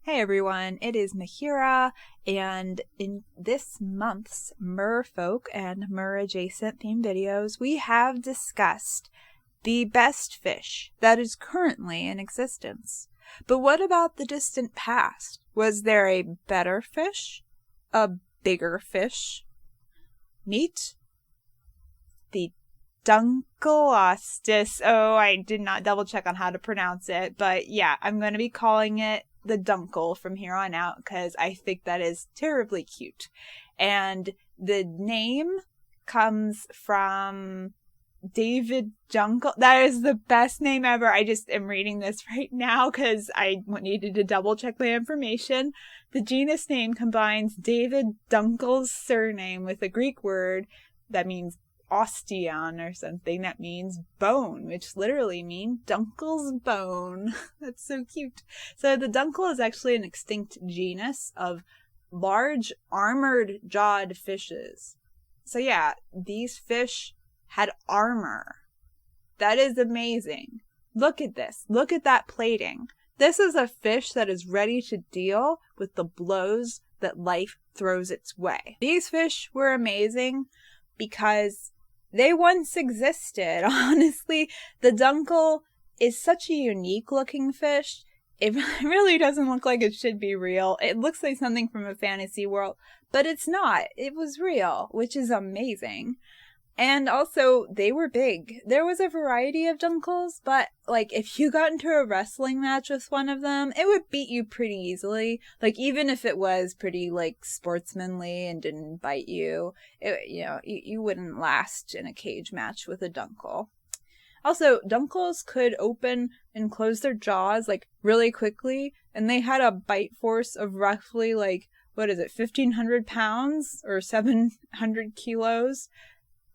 Hey everyone, it is Mahira, and in this month's merfolk and mer-adjacent themed videos, we have discussed the best fish that is currently in existence. But what about the distant past? Was there a better fish? A bigger fish? Meet the Dunkleosteus. Oh, I did not double check on how to pronounce it, but yeah, I'm going to be calling it the Dunkle from here on out because I think that is terribly cute. And the name comes from David Dunkle. That is the best name ever. I just am reading this right now because I needed to double check my information. The genus name combines David Dunkle's surname with a Greek word that means osteon or something that means bone, which literally means Dunkle's bone. That's so cute. So the Dunkle is actually an extinct genus of large armored jawed fishes. So yeah, these fish had armor. That is amazing. Look at this. Look at that plating. This is a fish that is ready to deal with the blows that life throws its way. These fish were amazing because they once existed. Honestly, the Dunkle is such a unique looking fish. It really doesn't look like it should be real. It looks like something from a fantasy world, but it's not. It was real, which is amazing. And also, they were big. There was a variety of Dunkles, but, like, if you got into a wrestling match with one of them, it would beat you pretty easily. Like, even if it was pretty, like, sportsmanly and didn't bite you, you wouldn't last in a cage match with a Dunkle. Also, Dunkles could open and close their jaws, like, really quickly, and they had a bite force of roughly, like, 1,500 pounds or 700 kilos?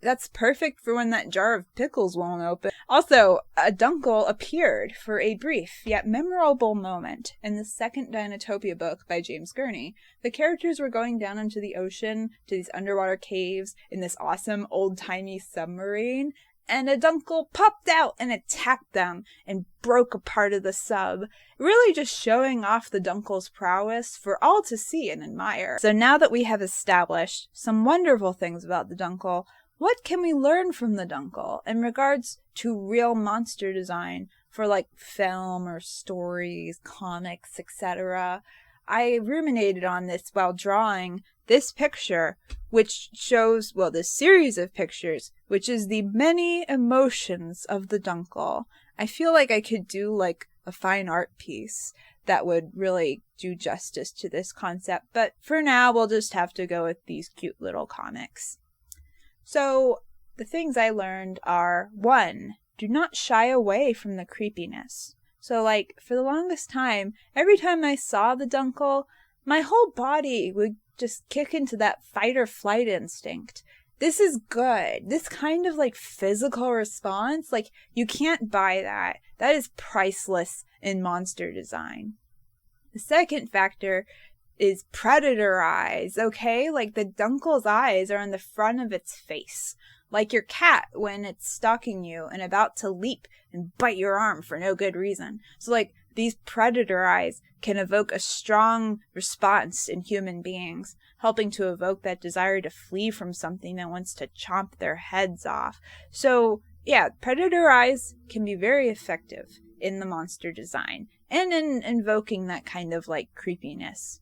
That's perfect for when that jar of pickles won't open. Also, a Dunkle appeared for a brief yet memorable moment in the second Dinotopia book by James Gurney. The characters were going down into the ocean to these underwater caves in this awesome old-timey submarine, and a Dunkle popped out and attacked them and broke a part of the sub, really just showing off the Dunkle's prowess for all to see and admire. So now that we have established some wonderful things about the Dunkle, what can we learn from the Dunkle in regards to real monster design for like film or stories, comics, etc.? I ruminated on this while drawing this picture, which shows, well, this series of pictures, which is the many emotions of the Dunkle. I feel like I could do like a fine art piece that would really do justice to this concept, but for now we'll just have to go with these cute little comics. So, the things I learned are, 1, do not shy away from the creepiness. So, like, for the longest time, every time I saw the Dunkle, my whole body would just kick into that fight or flight instinct. This is good. This kind of, like, physical response, like, you can't buy that. That is priceless in monster design. The second factor is predator eyes, okay? Like the Dunkle's eyes are on the front of its face. Like your cat when it's stalking you and about to leap and bite your arm for no good reason. So like these predator eyes can evoke a strong response in human beings, helping to evoke that desire to flee from something that wants to chomp their heads off. So yeah, predator eyes can be very effective in the monster design and in invoking that kind of like creepiness.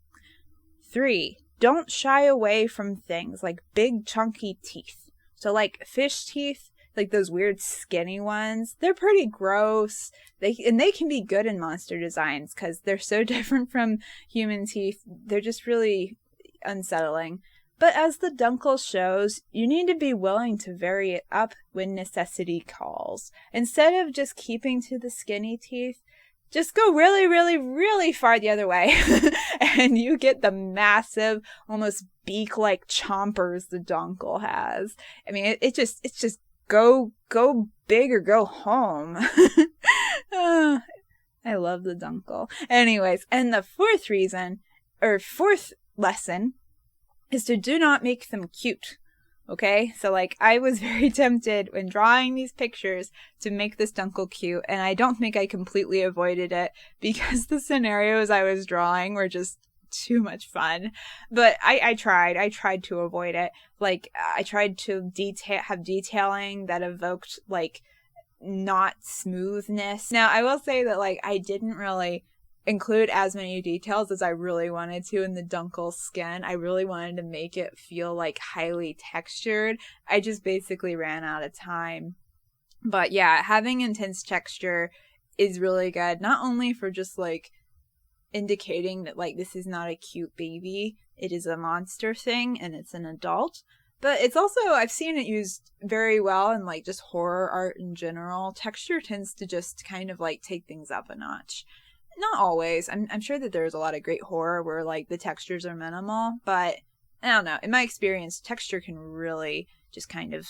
3, don't shy away from things like big chunky teeth. So like fish teeth, like those weird skinny ones, they're pretty gross. They can be good in monster designs because they're so different from human teeth. They're just really unsettling. But as the Dunkle shows, you need to be willing to vary it up when necessity calls. Instead of just keeping to the skinny teeth, just go really, really, really far the other way and you get the massive, almost beak-like chompers the Dunkle has. I mean, it's just go big or go home. I love the Dunkle. Anyways, and the fourth lesson is to do not make them cute. Okay, so like I was very tempted when drawing these pictures to make this Dunkle cute, and I don't think I completely avoided it because the scenarios I was drawing were just too much fun. But I tried to avoid it. Like I tried to have detailing that evoked like not smoothness. Now I will say that like I didn't really include as many details as I really wanted to in the Dunkle skin. I really wanted to make it feel like highly textured. I just basically ran out of time. But yeah, having intense texture is really good, not only for just like indicating that like this is not a cute baby, it is a monster thing and it's an adult, but it's also, I've seen it used very well in like just horror art in general. Texture tends to just kind of like take things up a notch. Not always. I'm sure that there's a lot of great horror where like the textures are minimal, but I don't know. In my experience, texture can really just kind of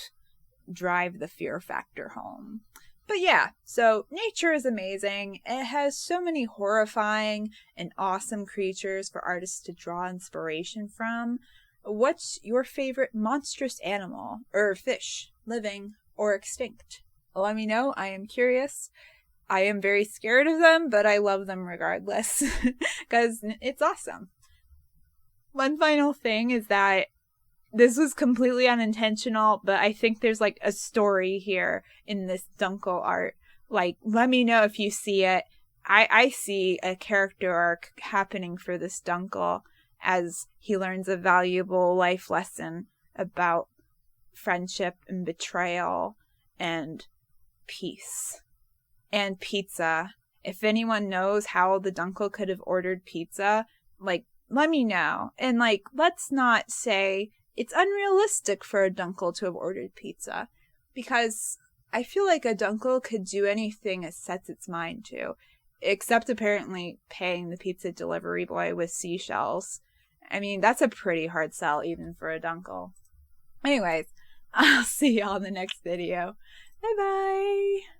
drive the fear factor home. But yeah, so nature is amazing. It has so many horrifying and awesome creatures for artists to draw inspiration from. What's your favorite monstrous animal or fish, living or extinct? Let me know. I am curious. I am very scared of them, but I love them regardless because it's awesome. One final thing is that this was completely unintentional, but I think there's like a story here in this Dunkle art. Like, let me know if you see it. I see a character arc happening for this Dunkle as he learns a valuable life lesson about friendship and betrayal and peace. And pizza. If anyone knows how the Dunkle could have ordered pizza, like, let me know. And, like, let's not say it's unrealistic for a Dunkle to have ordered pizza. Because I feel like a Dunkle could do anything it sets its mind to. Except apparently paying the pizza delivery boy with seashells. I mean, that's a pretty hard sell even for a Dunkle. Anyways, I'll see y'all in the next video. Bye-bye!